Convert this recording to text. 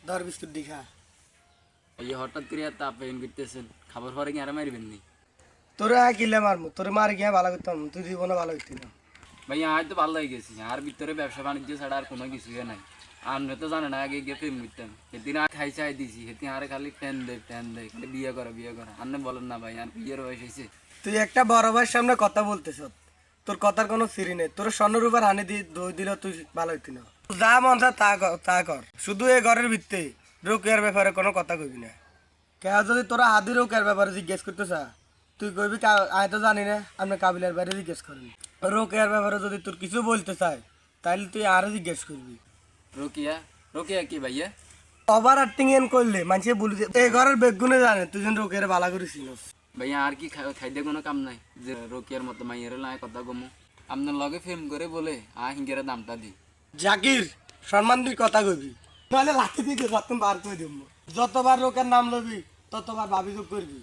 ধর বিস্কুট দি খা। এই হঠাৎ করে এত আপ্যায়ন করতেছেন, খাবার পরে কি আর মারবেন নি? তোরে কিলে মারমু, তোরে মার গিয়ে ভালো করতাম, তুই জীবনে ভালো করতি না। ভাই আর তো ভালো হয়ে গেছি, আর ভিতরে ব্যবসা বাণিজ্য ছাড়া আর কোনো কিছুই নাই। আপনি তো জানেন আগে গিয়ে প্রেম করতাম, সেদিন আর খাই চাই দিছি, সেদিন আর খালি ফ্যান দেয় খালি বিয়ে করা আপনি বলেন না ভাই, আর বিয়ের বয়স হয়েছে। তুই একটা বড় ভাইয়ের সামনে কথা বলতেছ, তোর কথার কোনো ফিরি নেই। তোর স্বর্ণর উপর হানি দিয়ে দই দিলে তুই ভালো হইতি না। যা মন চায় তা কর, শুধু এই ঘরের ভিত্তে রোকেয়ার ব্যাপারে কোনো কথা কইবি না। কেউ যদি তোরা হাদি রোকেয়ার ব্যাপারে জিজ্ঞেস করতে চা, তুই কইবি আমি তো জানি না, আপনি কাবিলার বাইরে জিজ্ঞেস করেন। রোকেয়ার ব্যাপারে যদি তোর কিছু বলতে চায় তাহলে তুই আরো জিজ্ঞেস করবি। রোকিয়া রোকিয়া কি ভাইয়া? ওভার অ্যাক্টিং এন করলে মানুষে বলি এই ঘরের বেগুনে জানে তুই যেন রোকেয়ার বালা করেছিস। ভাইয়া আর কি খাইতে কোনো কাম নাই যে রোকিয়ার মতো মাইয়ের লাই কথা কমু? আপনার লগে ফেম করে বলে হিঙ্গের দামটা দি। জাকির, সম্মান দিয়ে কথা কইবি, তাহলে লাঠি দিয়ে যত বার করে দিব। যতবার রোকের নাম লবি ততবার ভাবি করবি।